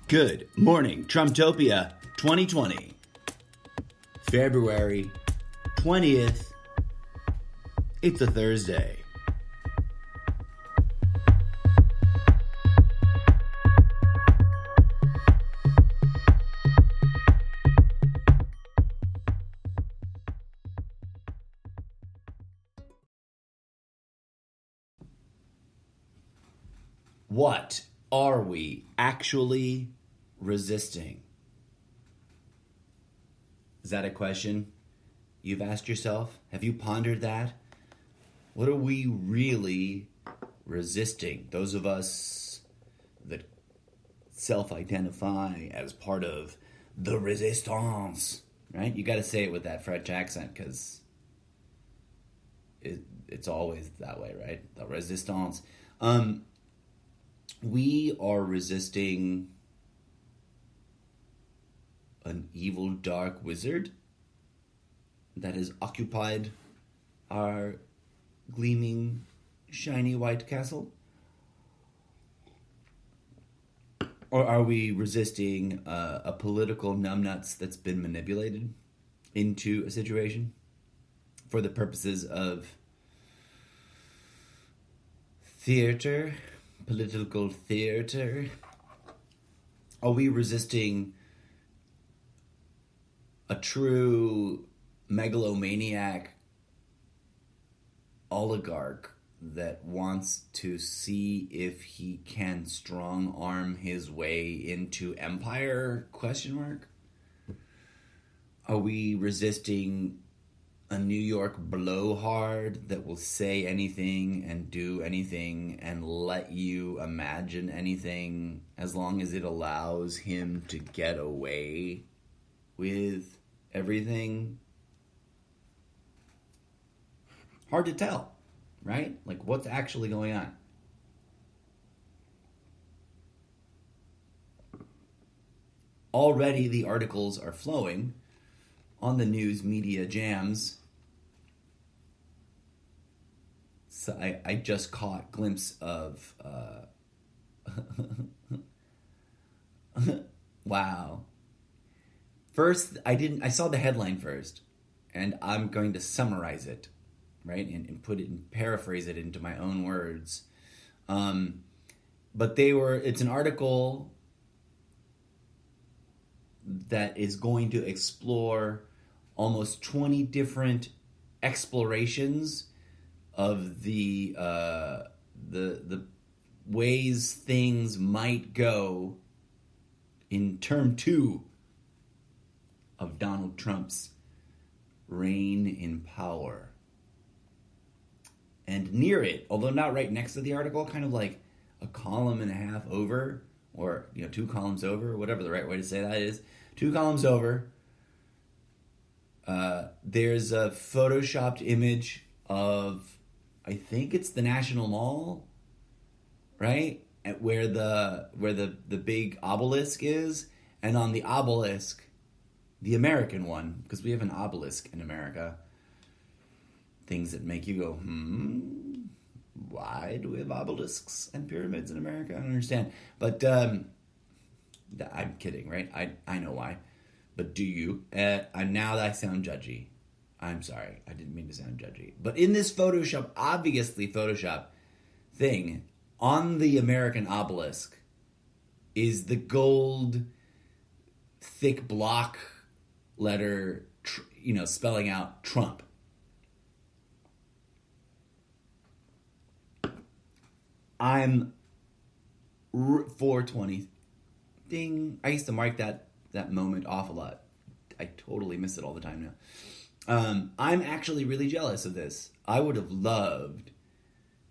Good morning, Trumptopia 2020. February 20th. It's a Thursday. What are we actually resisting? Is that a question you've asked yourself? Have you pondered that? What are we really resisting? Those of us that self-identify as part of the resistance, right? You got to say it with that French accent because it's always that way, right? The resistance. We are resisting an evil dark wizard that has occupied our gleaming, shiny white castle? Or are we resisting a political numbnuts that's been manipulated into a situation for the purposes of theater, political theater? Are we resisting a true megalomaniac oligarch that wants to see if he can strong arm his way into empire? ? Are we resisting a New York blowhard that will say anything and do anything and let you imagine anything as long as it allows him to get away with everything? Hard to tell, right? Like, what's actually going on? Already the articles are flowing on the news media jams. So I just caught a glimpse of wow. First, I saw the headline first, and I'm going to summarize it, right? And put it and paraphrase it into my own words. But it's an article that is going to explore almost 20 different explorations of the ways things might go in term 2 of Donald Trump's reign in power. And near it, although not right next to the article, kind of like a column and a half over, or 2 columns over, whatever the right way to say that is, 2 columns over, there's a photoshopped image of, I think it's the National Mall, right? Where the big obelisk is, and on the obelisk, the American one, because we have an obelisk in America. Things that make you go, why do we have obelisks and pyramids in America? I don't understand. But I'm kidding, right? I know why. But do you? Now that I sound judgy. I'm sorry. I didn't mean to sound judgy. But in this obviously Photoshop thing, on the American obelisk is the gold thick block letter, spelling out Trump. I'm 420. Ding. I used to mark that moment off a lot. I totally miss it all the time now. I'm actually really jealous of this. I would have loved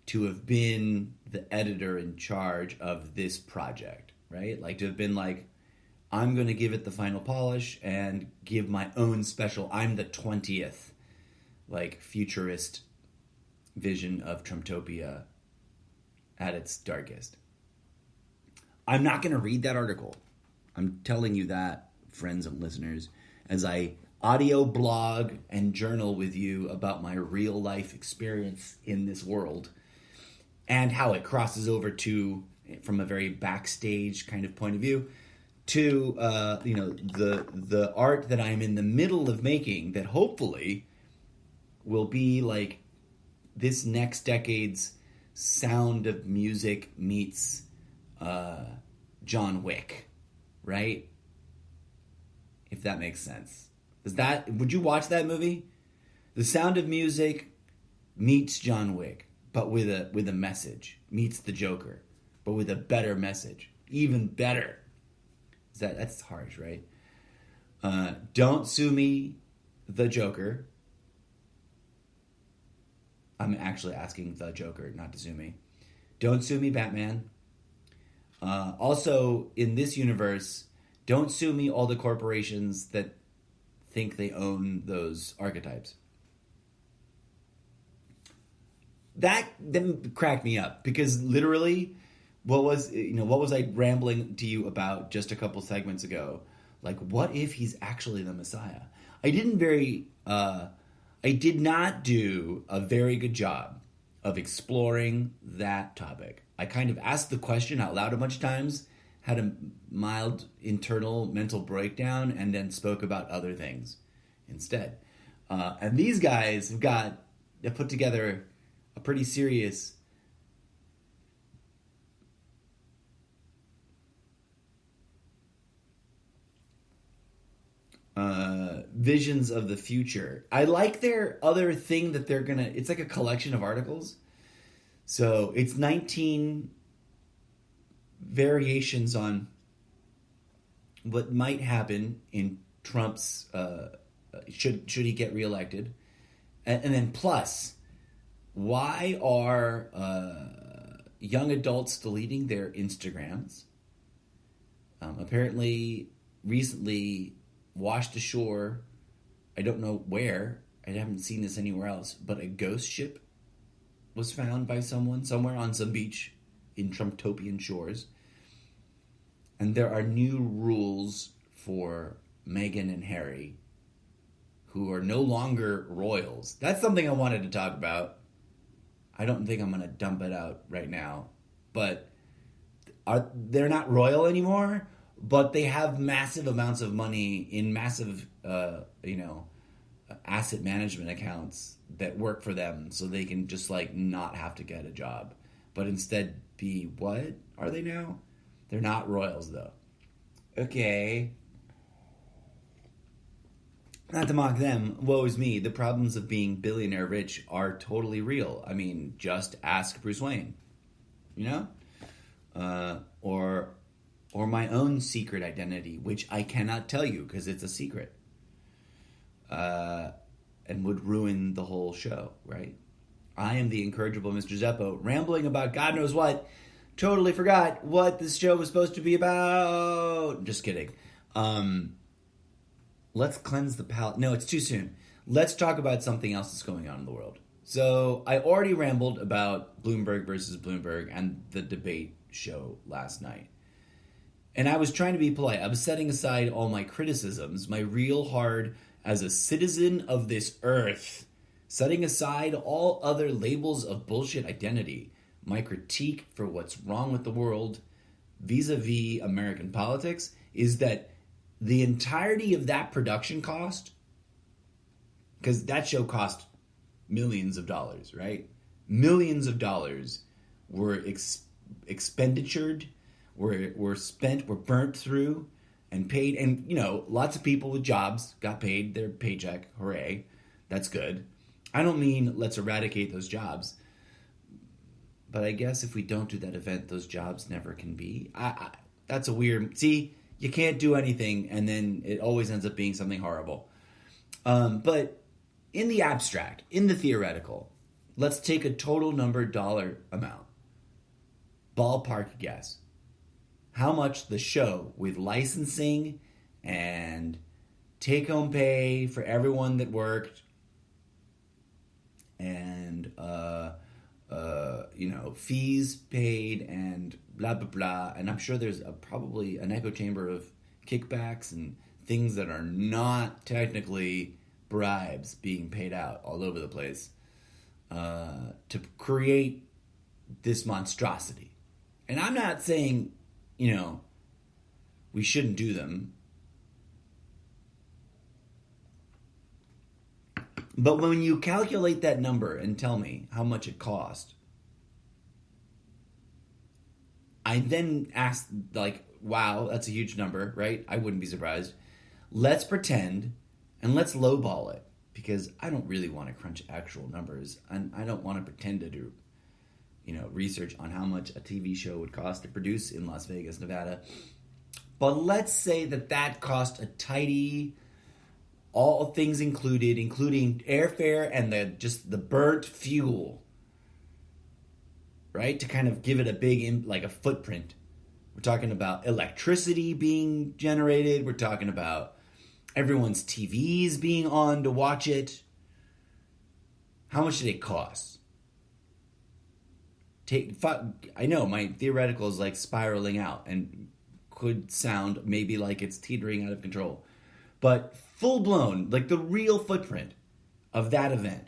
to have been the editor in charge of this project, right? Like to have been like, I'm going to give it the final polish and give my own special, I'm the 20th, futurist vision of Trumptopia at its darkest. I'm not going to read that article. I'm telling you that, friends and listeners, as I audio blog and journal with you about my real life experience in this world and how it crosses over to, from a very backstage kind of point of view, to the art that I'm in the middle of making that hopefully will be like this next decade's Sound of Music meets John Wick, right? If that makes sense. Would you watch that movie? The Sound of Music meets John Wick, but with a message. Meets the Joker, but with a better message. Even better. That's harsh, right? Don't Sue Me, the Joker. I'm actually asking the Joker not to sue me. Don't Sue Me, Batman. Also, in this universe, don't sue me all the corporations that think they own those archetypes. That then cracked me up because literally, what was I rambling to you about just a couple segments ago? Like, what if he's actually the Messiah? I did not do a very good job of exploring that topic. I kind of asked the question out loud a bunch of times, had a mild internal mental breakdown, and then spoke about other things instead. And these guys have put together a pretty serious visions of the future. I like their other thing that it's like a collection of articles. So it's 19 variations on what might happen in Trump's, should he get reelected. And then plus, why are young adults deleting their Instagrams? Apparently, recently washed ashore, I don't know where, I haven't seen this anywhere else, but a ghost ship was found by someone somewhere on some beach in Trumptopian shores. And there are new rules for Meghan and Harry, who are no longer royals. That's something I wanted to talk about. I don't think I'm going to dump it out right now. But they're not royal anymore, but they have massive amounts of money in massive, asset management accounts that work for them, so they can just like not have to get a job, but instead be what are they now? They're not royals though. Okay. Not to mock them, woe is me. The problems of being billionaire rich are totally real. I mean, just ask Bruce Wayne, or my own secret identity, which I cannot tell you because it's a secret, and would ruin the whole show, right? I am the incorrigible Mr. Zeppo, rambling about God knows what. Totally forgot what this show was supposed to be about. Just kidding. Let's cleanse the palate. No, it's too soon. Let's talk about something else that's going on in the world. So I already rambled about Bloomberg versus Bloomberg and the debate show last night. And I was trying to be polite. I was setting aside all my criticisms, my real hard as a citizen of this earth, setting aside all other labels of bullshit identity, my critique for what's wrong with the world vis-a-vis American politics is that the entirety of that production cost, because that show cost millions of dollars, right? Millions of dollars were expenditured, were spent, were burnt through and paid. And, lots of people with jobs got paid their paycheck. Hooray. That's good. I don't mean let's eradicate those jobs. But I guess if we don't do that event, those jobs never can be. That's a weird... See, you can't do anything, and then it always ends up being something horrible. But in the abstract, in the theoretical, let's take a total number dollar amount. Ballpark guess. How much the show with licensing and take-home pay for everyone that worked and, fees paid and blah, blah, blah. And I'm sure there's probably an echo chamber of kickbacks and things that are not technically bribes being paid out all over the place to create this monstrosity. And I'm not saying, we shouldn't do them. But when you calculate that number and tell me how much it cost, I then ask, like, wow, that's a huge number, right? I wouldn't be surprised. Let's pretend and let's lowball it, because I don't really want to crunch actual numbers, and I don't want to pretend to do, research on how much a TV show would cost to produce in Las Vegas, Nevada. But let's say that cost a tidy, all things included, including airfare and the burnt fuel, right? To kind of give it a big, like a footprint. We're talking about electricity being generated. We're talking about everyone's TVs being on to watch it. How much did it cost? I know my theoretical is like spiraling out and could sound maybe like it's teetering out of control. But full blown, like the real footprint of that event,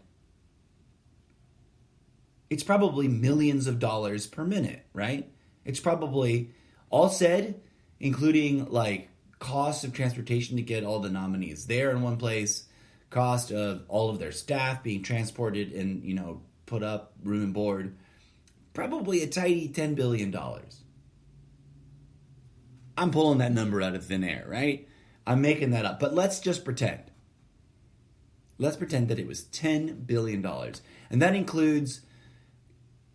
it's probably millions of dollars per minute, right? It's probably, all said, including like cost of transportation to get all the nominees there in one place, cost of all of their staff being transported and, put up room and board, probably a tidy $10 billion. I'm pulling that number out of thin air, right? I'm making that up. But let's just pretend. Let's pretend that it was $10 billion. And that includes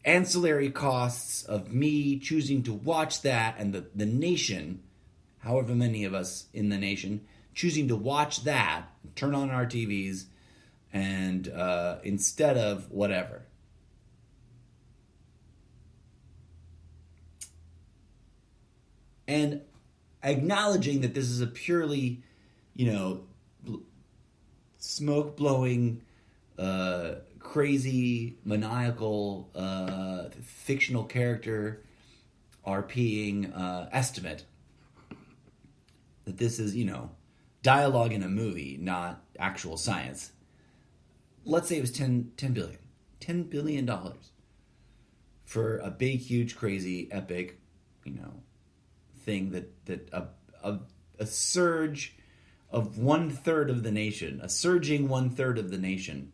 ancillary costs of me choosing to watch that, and the nation, however many of us in the nation, choosing to watch that, turn on our TVs, and instead of whatever. And acknowledging that this is a purely, smoke-blowing, crazy, maniacal, fictional character RPing estimate. That this is, dialogue in a movie, not actual science. Let's say it was $10 billion. $10 billion for a big, huge, crazy, epic, thing that a surge of 1/3 of the nation, a surging 1/3 of the nation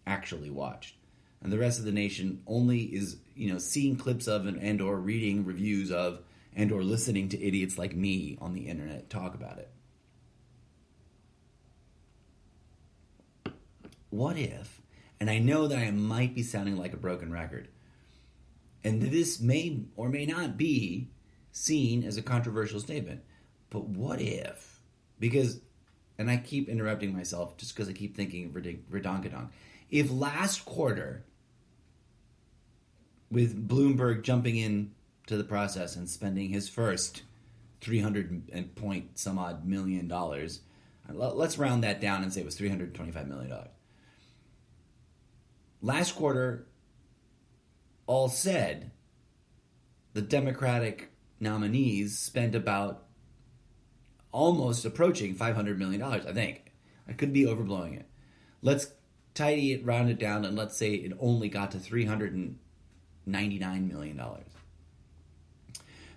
actually watched. And the rest of the nation only is, seeing clips of and or reading reviews of and or listening to idiots like me on the internet talk about it. What if, and I know that I might be sounding like a broken record, and this may or may not be seen as a controversial statement, but what if, because, and I keep interrupting myself just because I keep thinking redonkadonk, if last quarter, with Bloomberg jumping in to the process and spending his first 300 and point some odd $1 million, let's round that down and say it was $325 million. Last quarter, all said, the Democratic nominees spent about almost approaching $500 million, I think. I could be overblowing it. Let's tidy it, round it down, and let's say it only got to $399 million.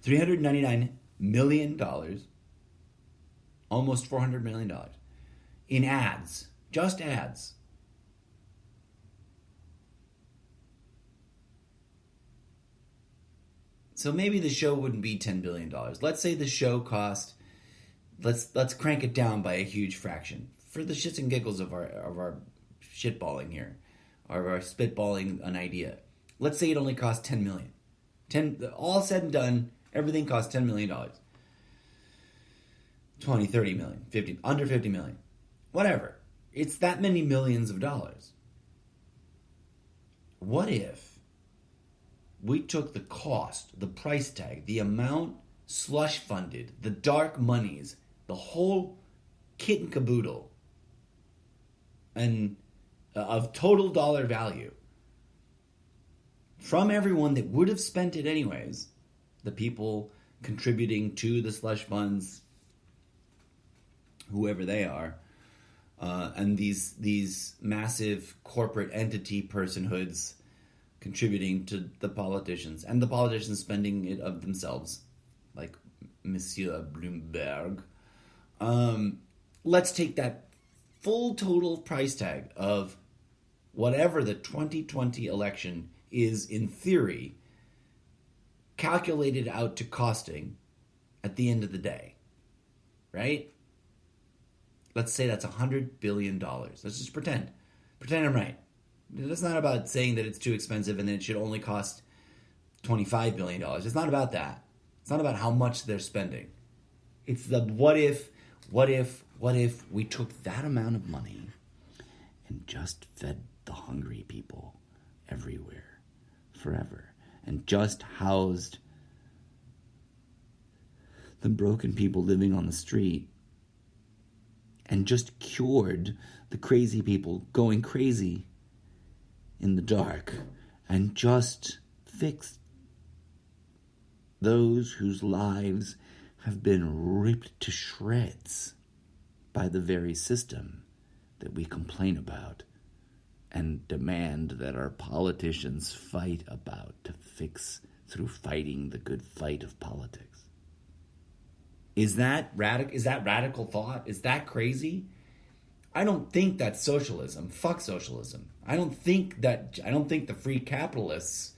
$399 million, almost $400 million, in ads, just ads. So maybe the show wouldn't be $10 billion. Let's say the show cost, let's crank it down by a huge fraction. For the shits and giggles of our shitballing here, or of our spitballing an idea. Let's say it only cost $10 million. All said and done, everything costs $10 million. 20, 30 million, 50, under 50 million. Whatever. It's that many millions of dollars. What if we took the cost, the price tag, the amount slush funded, the dark monies, the whole kit and caboodle, and of total dollar value from everyone that would have spent it anyways, the people contributing to the slush funds, whoever they are, and these massive corporate entity personhoods contributing to the politicians, and the politicians spending it of themselves, like Monsieur Bloomberg. Let's take that full total price tag of whatever the 2020 election is in theory calculated out to costing at the end of the day, right? Let's say that's $100 billion. Let's just pretend. Pretend I'm right. It's not about saying that it's too expensive and that it should only cost $25 billion. It's not about that. It's not about how much they're spending. It's the what if we took that amount of money and just fed the hungry people everywhere, forever, and just housed the broken people living on the street, and just cured the crazy people going crazy in the dark, and just fixed those whose lives have been ripped to shreds by the very system that we complain about and demand that our politicians fight about to fix through fighting the good fight of politics. Is that radical thought? Is that crazy? I don't think that's socialism. Fuck socialism. I don't think the free capitalists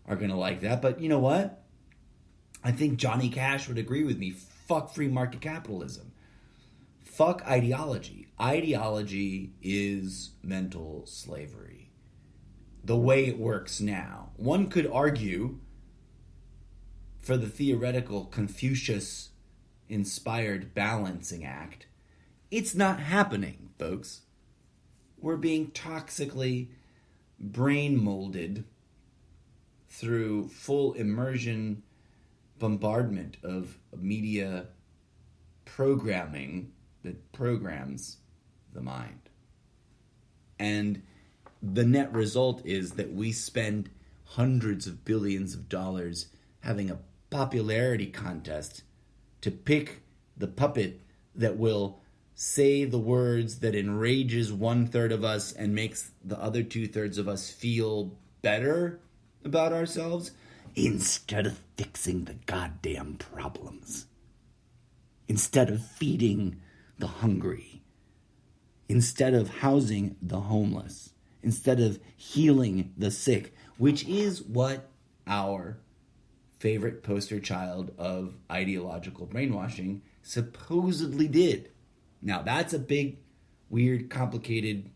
are going to like that. But you know what? I think Johnny Cash would agree with me. Fuck free market capitalism. Fuck ideology. Ideology is mental slavery. The way it works now. One could argue for the theoretical Confucius-inspired balancing act. It's not happening, folks. We're being toxically brain molded through full immersion bombardment of media programming that programs the mind. And the net result is that we spend hundreds of billions of dollars having a popularity contest to pick the puppet that will say the words that enrages 1/3 of us and makes the other 2/3 of us feel better about ourselves, instead of fixing the goddamn problems. Instead of feeding the hungry. Instead of housing the homeless. Instead of healing the sick, which is what our favorite poster child of ideological brainwashing supposedly did. Now, that's a big, weird, complicated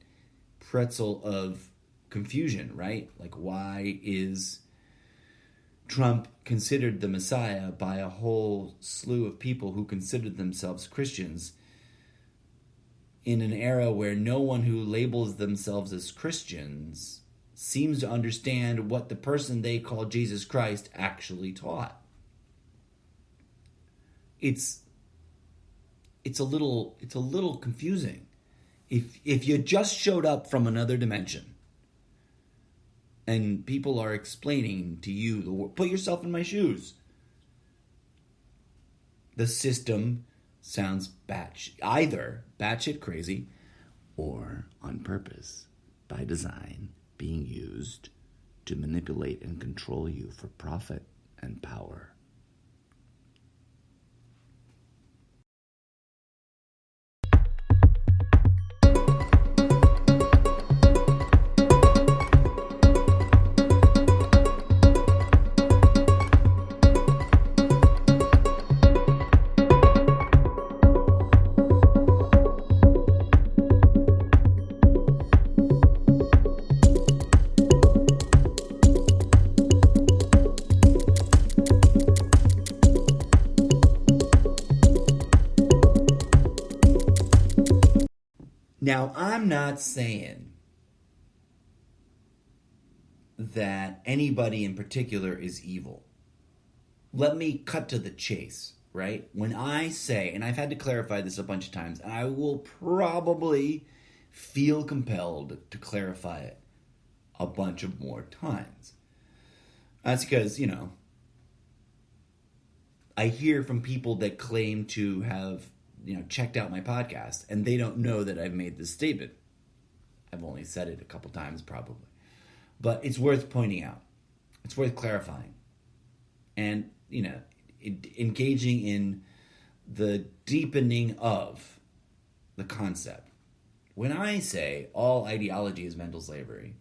pretzel of confusion, right? Like, why is Trump considered the Messiah by a whole slew of people who considered themselves Christians in an era where no one who labels themselves as Christians seems to understand what the person they call Jesus Christ actually taught? It's a little confusing. If you just showed up from another dimension and people are explaining to you, put yourself in my shoes. The system sounds either batshit crazy or on purpose, by design, being used to manipulate and control you for profit and power. Now, I'm not saying that anybody in particular is evil. Let me cut to the chase, right? When I say, and I've had to clarify this a bunch of times, and I will probably feel compelled to clarify it a bunch of more times. That's because, I hear from people that claim to have checked out my podcast, and they don't know that I've made this statement. I've only said it a couple times probably. But it's worth pointing out. It's worth clarifying. And, engaging in the deepening of the concept. When I say all ideology is mental slavery,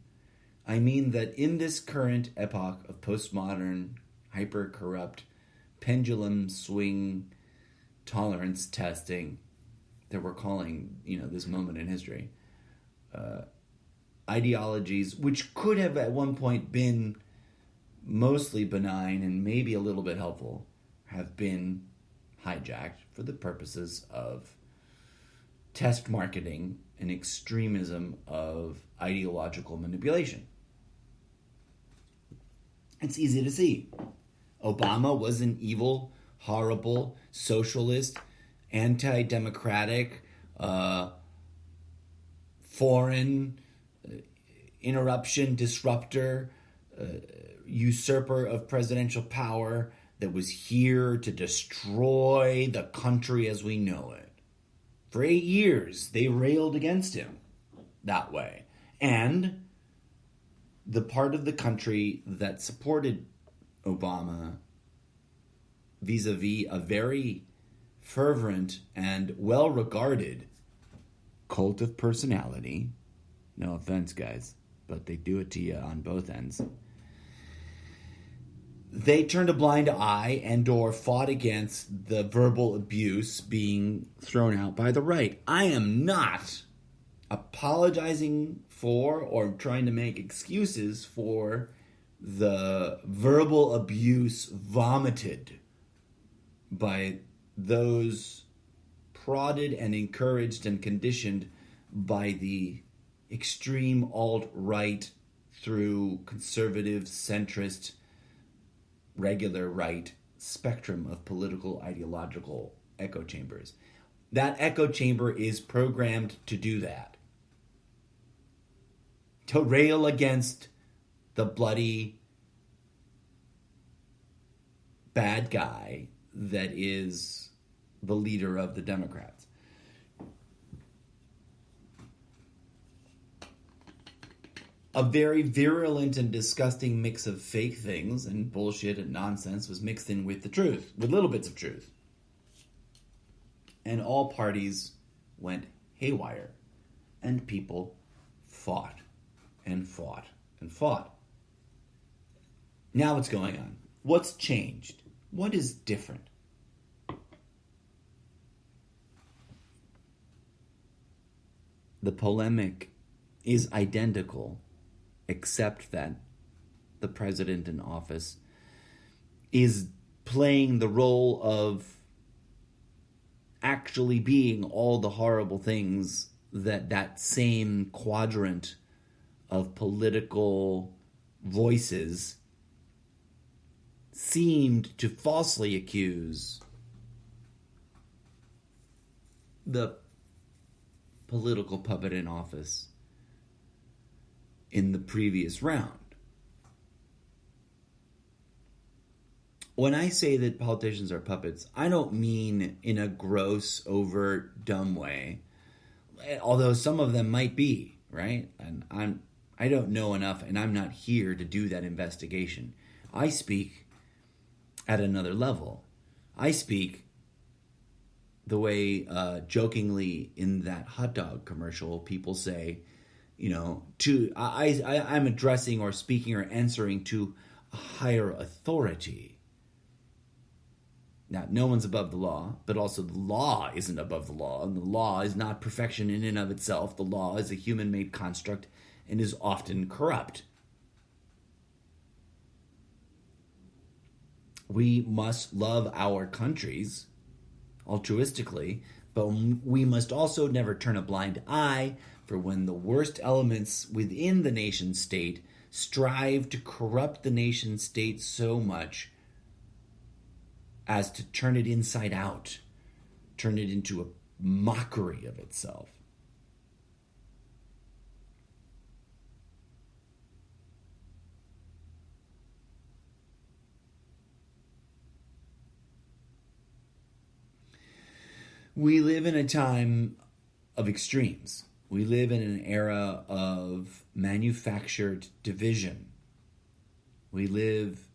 I mean that in this current epoch of postmodern, hyper-corrupt, pendulum swing tolerance testing that we're calling, this moment in history, ideologies which could have at one point been mostly benign and maybe a little bit helpful have been hijacked for the purposes of test marketing and extremism of ideological manipulation. It's easy to see. Obama was an evil, horrible, socialist, anti-democratic, foreign interruption, disruptor, usurper of presidential power that was here to destroy the country as we know it. For 8 years, they railed against him that way. And the part of the country that supported Obama vis-a-vis a very fervent and well-regarded cult of personality, no offense, guys, but they do it to you on both ends, they turned a blind eye and or fought against the verbal abuse being thrown out by the right. I am not apologizing for or trying to make excuses for the verbal abuse vomited by those prodded and encouraged and conditioned by the extreme alt-right through conservative, centrist, regular right spectrum of political ideological echo chambers. That echo chamber is programmed to do that. To rail against the bloody bad guy that is the leader of the Democrats. A very virulent and disgusting mix of fake things and bullshit and nonsense was mixed in with the truth, with little bits of truth. And all parties went haywire. And people fought and fought and fought. Now what's going on? What's changed? What is different? The polemic is identical, except that the president in office is playing the role of actually being all the horrible things that same quadrant of political voices seemed to falsely accuse the political puppet in office in the previous round. When I say that politicians are puppets, I don't mean in a gross, overt, dumb way, although some of them might be, right? And I don't know enough, and I'm not here to do that investigation. I speak at another level. I speak the way jokingly in that hot dog commercial people say, I'm addressing or speaking or answering to a higher authority. Now, no one's above the law, but also the law isn't above the law, and the law is not perfection in and of itself. The law is a human-made construct and is often corrupt. We must love our countries altruistically, but we must also never turn a blind eye for when the worst elements within the nation state strive to corrupt the nation state so much as to turn it inside out, turn it into a mockery of itself. We live in a time of extremes. We live in an era of manufactured division. We live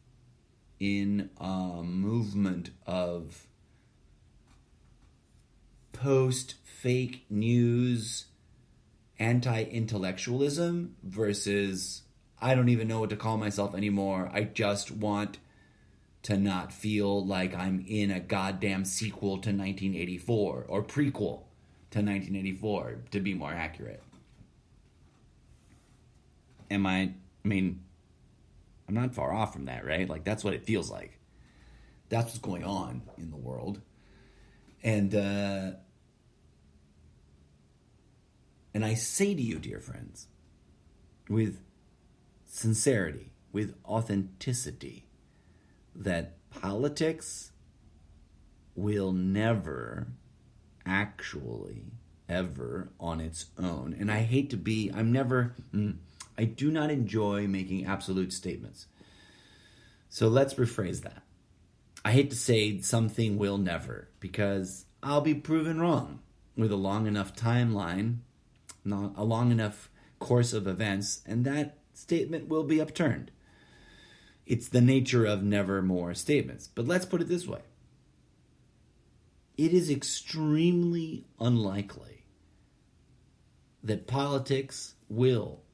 in a movement of post-fake news anti-intellectualism versus I don't even know what to call myself anymore. I just want to not feel like I'm in a goddamn sequel to 1984 or prequel to 1984, to be more accurate. I mean, I'm not far off from that, right? Like, that's what it feels like. That's what's going on in the world. And I say to you, dear friends, with sincerity, with authenticity, that politics will never actually ever on its own. And I hate to be, I do not enjoy making absolute statements. So let's rephrase that. I hate to say something will never, because I'll be proven wrong with a long enough timeline, not a long enough course of events, and that statement will be upturned. It's the nature of nevermore statements. But let's put it this way. It is extremely unlikely that politics will,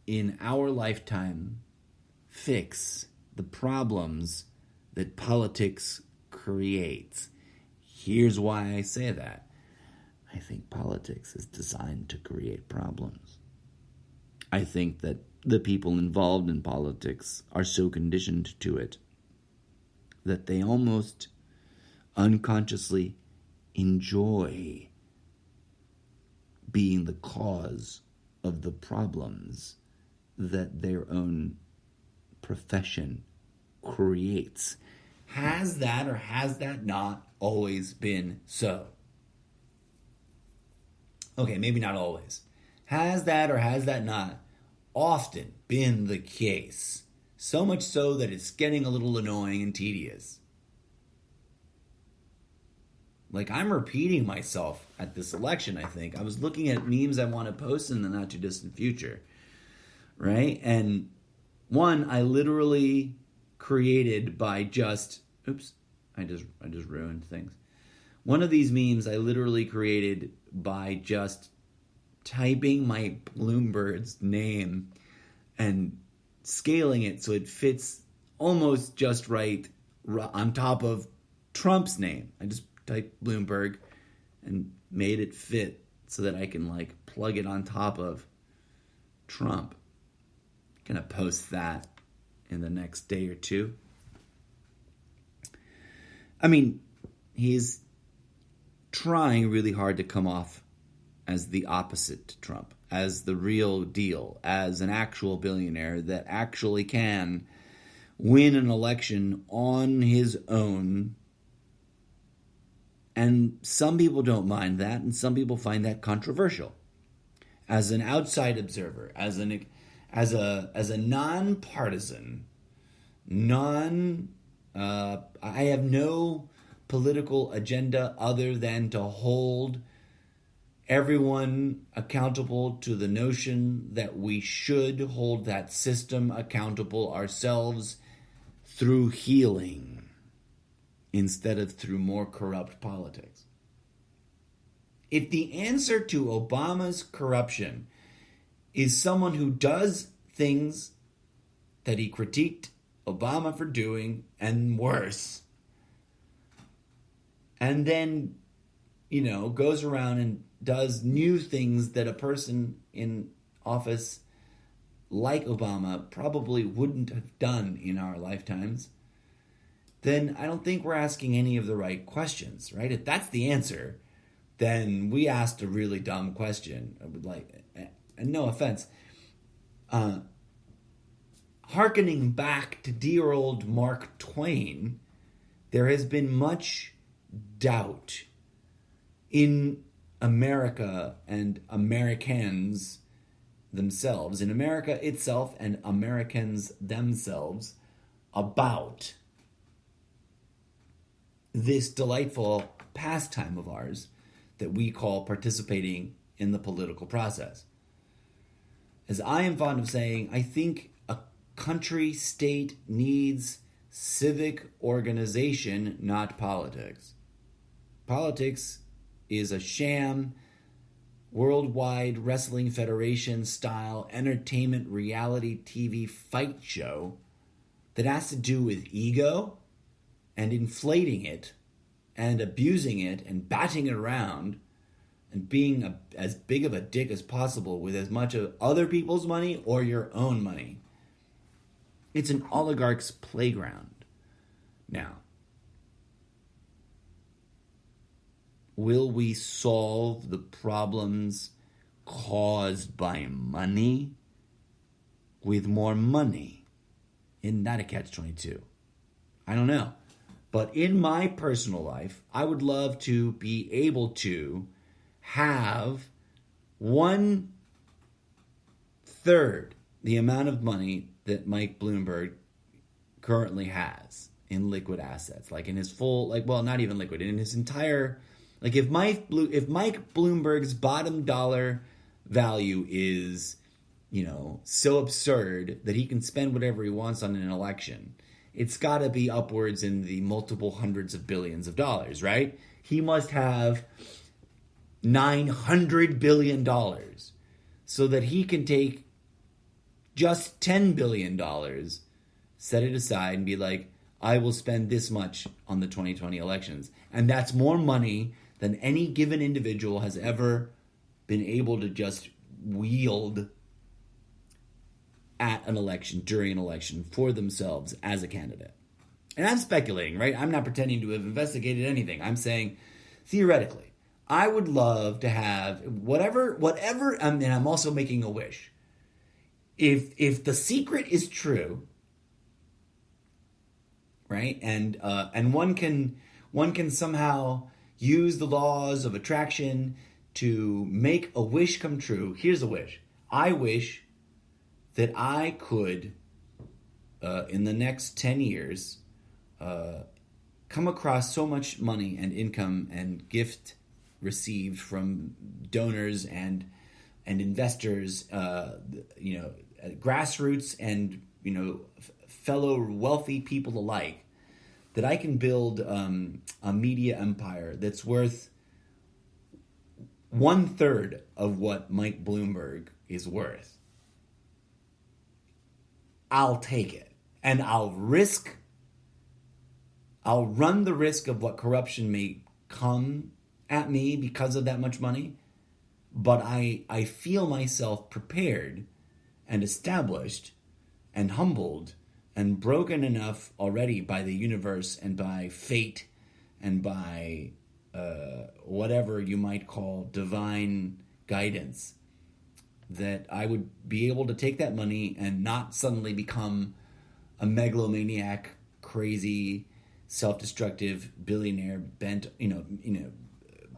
in our lifetime, fix the problems that politics creates. Here's why I say that. I think politics is designed to create problems. I think that the people involved in politics are so conditioned to it that they almost unconsciously enjoy being the cause of the problems that their own profession creates. Has that or has that not always been so? Okay, maybe not always. Has that or has that not often been the case? So much so that it's getting a little annoying and tedious. Like, I'm repeating myself at this election, I think. I was looking at memes I want to post in the not too distant future, right? And one I literally created by just, I just ruined things. One of these memes I literally created by just typing my Bloomberg's name and scaling it so it fits almost just right on top of Trump's name. I just typed Bloomberg and made it fit so that I can like plug it on top of Trump. Gonna post that in the next day or two. I mean, he's trying really hard to come off as the opposite to Trump, as the real deal, as an actual billionaire that actually can win an election on his own. And some people don't mind that, and some people find that controversial. As an outside observer, as a nonpartisan, I have no political agenda other than to hold everyone accountable to the notion that we should hold that system accountable ourselves through healing instead of through more corrupt politics. If the answer to Obama's corruption is someone who does things that he critiqued Obama for doing and worse, and then, goes around and does new things that a person in office like Obama probably wouldn't have done in our lifetimes, then I don't think we're asking any of the right questions, right? If that's the answer, then we asked a really dumb question. I would like, and no offense, hearkening back to dear old Mark Twain, there has been much doubt in America and Americans themselves, in America itself and Americans themselves, about this delightful pastime of ours that we call participating in the political process. As I am fond of saying, I think a country, state needs civic organization, not politics. Politics is a sham, worldwide wrestling federation style entertainment reality TV fight show that has to do with ego and inflating it and abusing it and batting it around and being as big of a dick as possible with as much of other people's money or your own money. It's an oligarch's playground. Now, will we solve the problems caused by money with more money? Isn't that a catch-22? I don't know. But in my personal life, I would love to be able to have 1/3 the amount of money that Mike Bloomberg currently has in liquid assets, like in his full, not even liquid, in his entire, if Mike Bloomberg's bottom dollar value is, so absurd that he can spend whatever he wants on an election, it's got to be upwards in the multiple hundreds of billions of dollars, right? He must have $900 billion so that he can take just $10 billion, set it aside and be like, I will spend this much on the 2020 elections. And that's more money than any given individual has ever been able to just wield at an election, during an election, for themselves as a candidate. And I'm speculating, right? I'm not pretending to have investigated anything. I'm saying, theoretically, I would love to have whatever, and I'm also making a wish. If the secret is true, right, and one can somehow use the laws of attraction to make a wish come true. Here's a wish. I wish that I could, in the next 10 years, come across so much money and income and gift received from donors and investors, grassroots and fellow wealthy people alike, that I can build a media empire that's worth 1/3 of what Mike Bloomberg is worth. I'll take it. And I'll run the risk of what corruption may come at me because of that much money. But I feel myself prepared and established and humbled and broken enough already by the universe and by fate and by whatever you might call divine guidance, that I would be able to take that money and not suddenly become a megalomaniac, crazy, self-destructive billionaire bent,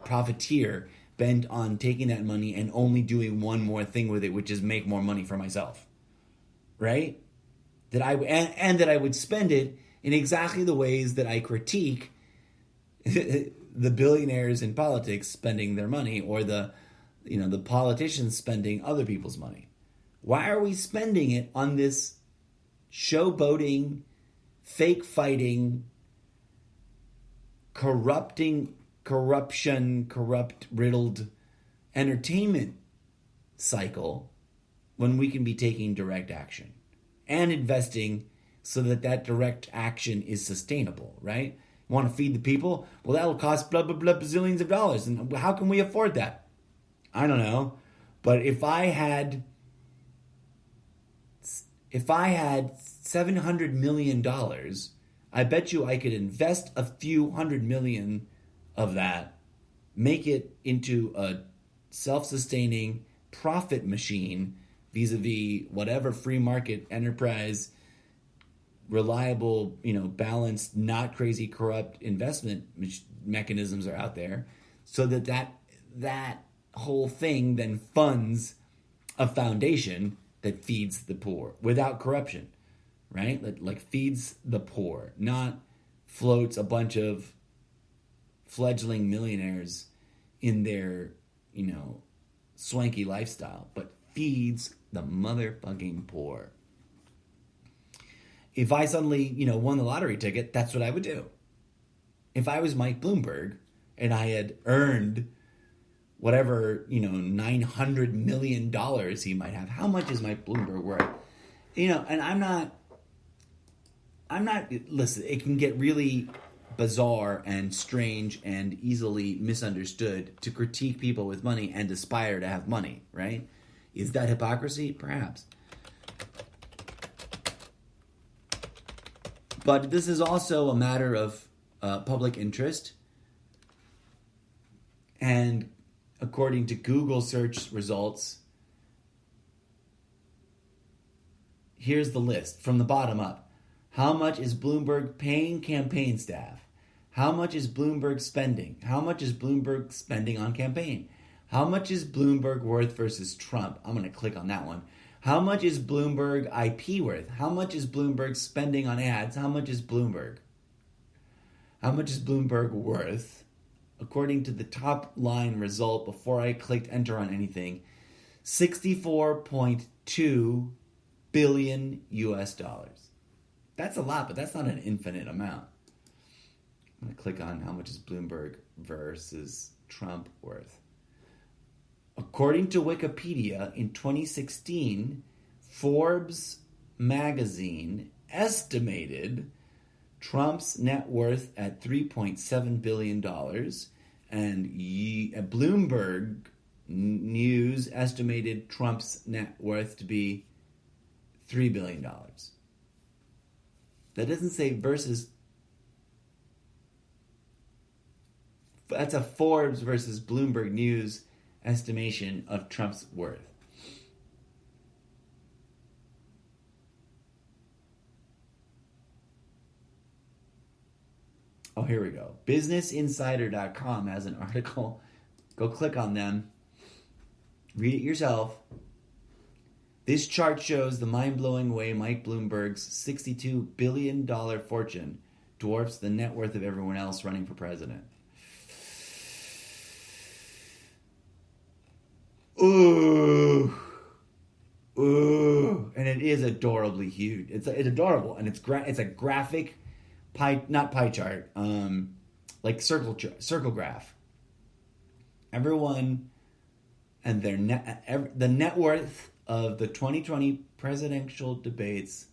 profiteer bent on taking that money and only doing one more thing with it, which is make more money for myself, right? That I would spend it in exactly the ways that I critique the billionaires in politics spending their money, or the politicians spending other people's money. Why are we spending it on this showboating, fake fighting, corruption, corrupt-riddled entertainment cycle when we can be taking direct action and investing so that direct action is sustainable, right? Want to feed the people? Well, that'll cost blah, blah, blah, bazillions of dollars. And how can we afford that? I don't know. But if I had $700 million, I bet you I could invest a few $100 million of that, make it into a self-sustaining profit machine vis-a-vis whatever free market enterprise, reliable, balanced, not crazy corrupt investment mechanisms are out there, so that whole thing then funds a foundation that feeds the poor without corruption, right? Like feeds the poor, not floats a bunch of fledgling millionaires in their, swanky lifestyle, but feeds the motherfucking poor. if I suddenly, won the lottery ticket, that's what I would do. If I was Mike Bloomberg and I had earned whatever, $900 million he might have, how much is Mike Bloomberg worth? And I'm not, listen, it can get really bizarre and strange and easily misunderstood to critique people with money and aspire to have money, right? Is that hypocrisy? Perhaps. But this is also a matter of public interest. And according to Google search results, here's the list from the bottom up. How much is Bloomberg paying campaign staff? How much is Bloomberg spending? How much is Bloomberg spending on campaign? How much is Bloomberg worth versus Trump? I'm going to click on that one. How much is Bloomberg IP worth? How much is Bloomberg spending on ads? How much is Bloomberg? How much is Bloomberg worth? According to the top line result, before I clicked enter on anything, $64.2 billion US dollars. That's a lot, but that's not an infinite amount. I'm going to click on how much is Bloomberg versus Trump worth. According to Wikipedia, in 2016, Forbes magazine estimated Trump's net worth at $3.7 billion, and Bloomberg News estimated Trump's net worth to be $3 billion. That doesn't say versus. That's a Forbes versus Bloomberg News estimation of Trump's worth. Oh, here we go. BusinessInsider.com has an article. Go click on them. Read it yourself. This chart shows the mind-blowing way Mike Bloomberg's $62 billion fortune dwarfs the net worth of everyone else running for president. Ooh. And it is adorably huge. It's adorable, and it's a graphic not pie chart, like circle graph. Everyone and their the net worth of the 2020 presidential debates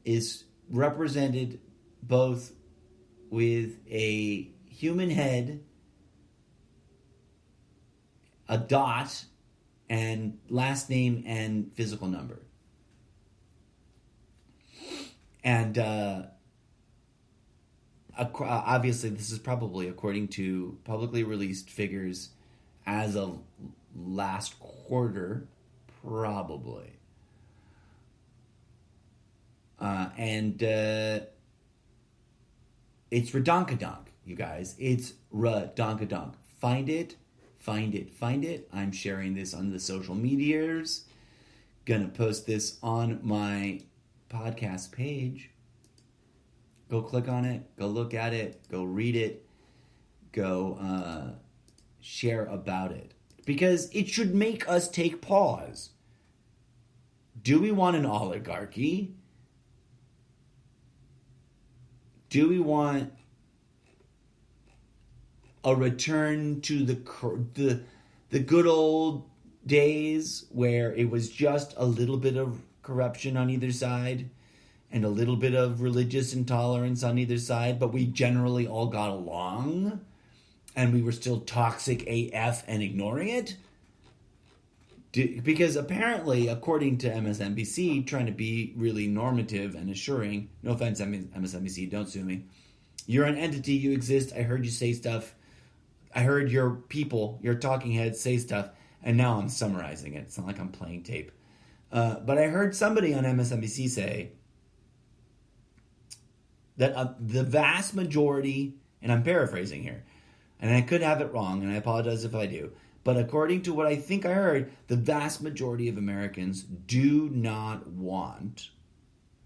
is represented both with a human head, a dot, and last name and physical number. And obviously this is probably according to publicly released figures as of last quarter, probably. And it's redonkadonk, you guys. It's redonkadonk. Find it. I'm sharing this on the social medias. Gonna post this on my podcast page. Go click on it. Go look at it. Go read it. Go share about it. Because it should make us take pause. Do we want an oligarchy? Do we want a return to the good old days where it was just a little bit of corruption on either side and a little bit of religious intolerance on either side, but we generally all got along and we were still toxic AF and ignoring it? Because apparently, according to MSNBC, trying to be really normative and assuring, no offense, MSNBC, don't sue me. You're an entity, you exist, I heard you say stuff. I heard your people, your talking heads say stuff, and now I'm summarizing it. It's not like I'm playing tape. But I heard somebody on MSNBC say that the vast majority, and I'm paraphrasing here, and I could have it wrong, and I apologize if I do, but according to what I think I heard, the vast majority of Americans do not want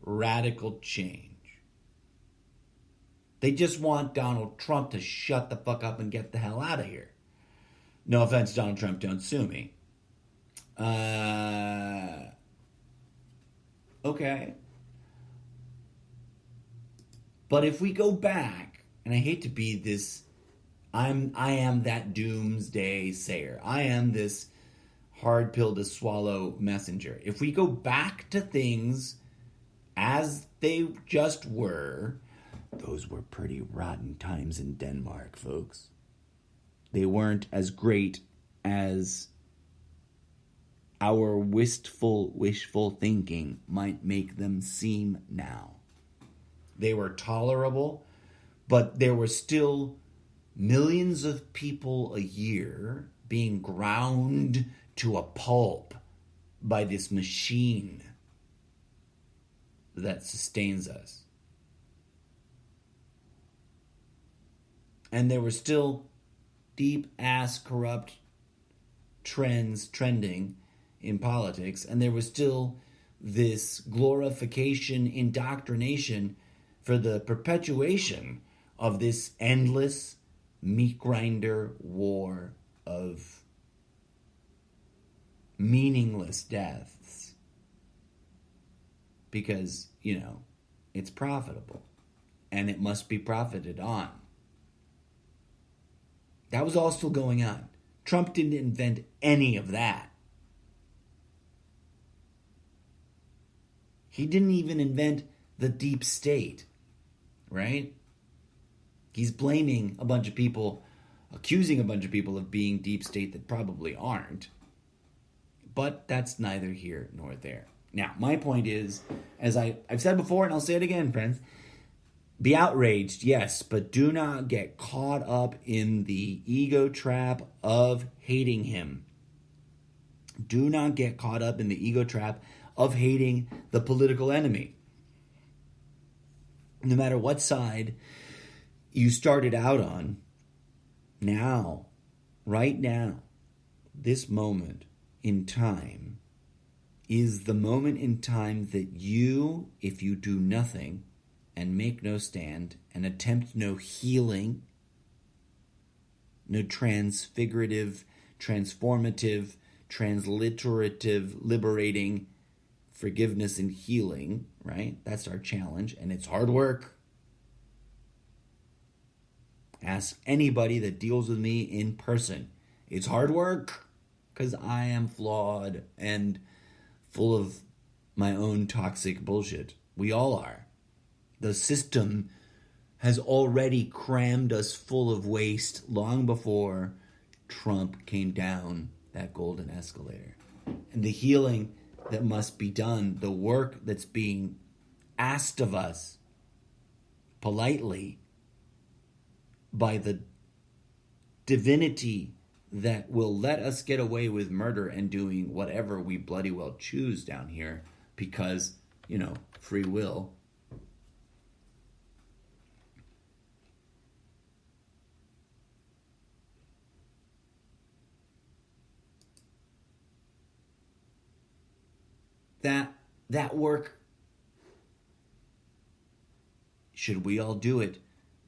radical change. They just want Donald Trump to shut the fuck up and get the hell out of here. No offense, Donald Trump, don't sue me. Okay. But if we go back, and I hate to be this, I am that doomsday sayer. I am this hard pill to swallow messenger. If we go back to things as they just were, those were pretty rotten times in Denmark, folks. They weren't as great as our wishful thinking might make them seem now. They were tolerable, but there were still millions of people a year being ground to a pulp by this machine that sustains us. And there were still deep-ass corrupt trends trending in politics, and there was still this glorification, indoctrination for the perpetuation of this endless meat grinder war of meaningless deaths. Because, it's profitable, and it must be profited on. That was all still going on. Trump didn't invent any of that. He didn't even invent the deep state, right? He's blaming a bunch of people, accusing a bunch of people of being deep state that probably aren't. But that's neither here nor there. Now, my point is, as I've said before, and I'll say it again, friends, be outraged, yes, but do not get caught up in the ego trap of hating him. Do not get caught up in the ego trap of hating the political enemy. No matter what side you started out on, now, right now, this moment in time is the moment in time that you, if you do nothing and make no stand and attempt no healing, no transfigurative, transformative, transliterative, liberating forgiveness and healing, right? That's our challenge, and it's hard work. Ask anybody that deals with me in person. It's hard work because I am flawed and full of my own toxic bullshit. We all are. The system has already crammed us full of waste long before Trump came down that golden escalator. And the healing that must be done, the work that's being asked of us politely by the divinity that will let us get away with murder and doing whatever we bloody well choose down here because, free will. That work, should we all do it?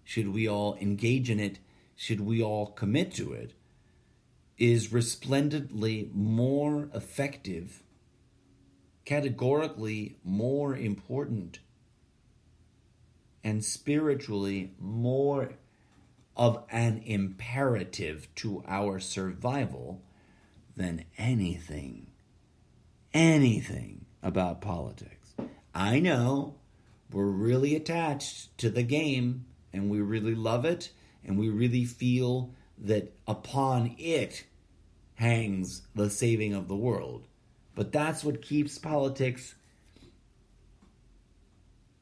Should we all engage in it? Should we all commit to it? Is resplendently more effective, categorically more important, and spiritually more of an imperative to our survival than anything about politics. I know we're really attached to the game and we really love it and we really feel that upon it hangs the saving of the world. But that's what keeps politics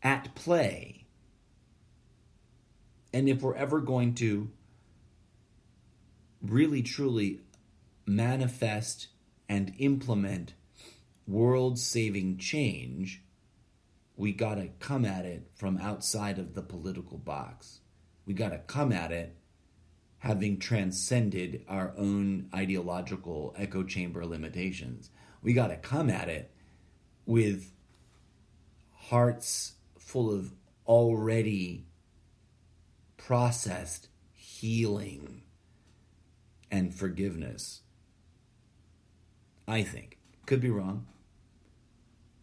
at play. And if we're ever going to really truly manifest and implement world-saving change, we gotta come at it from outside of the political box. We gotta come at it having transcended our own ideological echo chamber limitations. We gotta come at it with hearts full of already processed healing and forgiveness. I think. Could be wrong.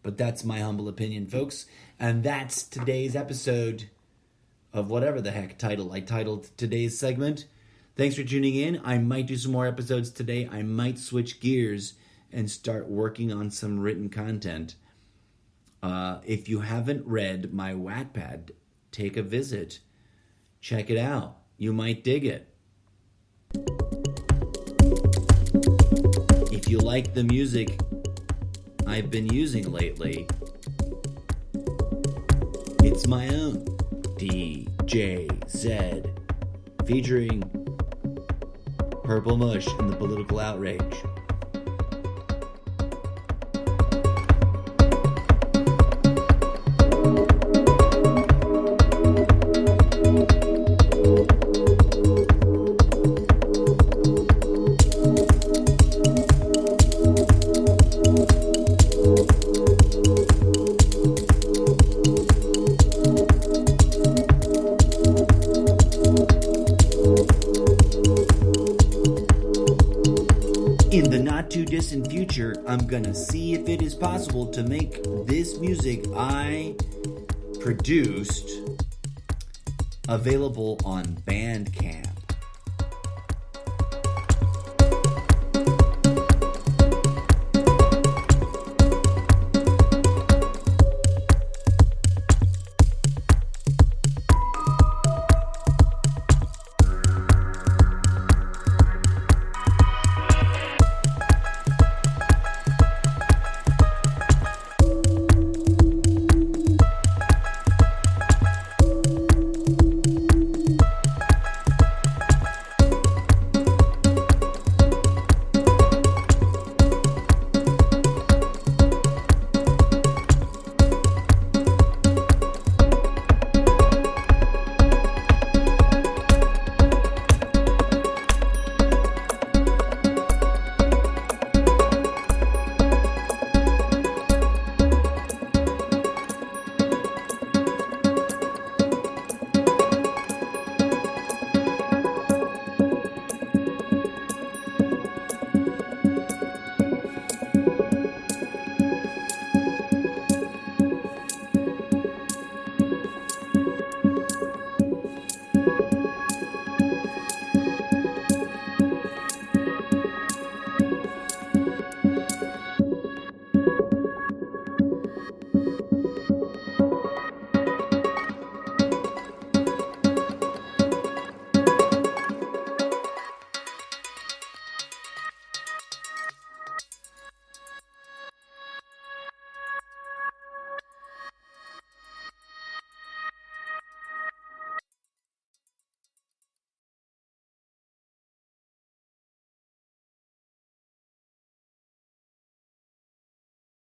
But that's my humble opinion, folks. And that's today's episode of whatever the heck title I titled today's segment. Thanks for tuning in. I might do some more episodes today. I might switch gears and start working on some written content. If you haven't read my Wattpad, take a visit. Check it out. You might dig it. If you like the music I've been using lately, it's my own DJ Zed featuring Purple Mush and the Political Outrage. In the not too distant future, I'm gonna see if it is possible to make this music I produced available on Bandcamp.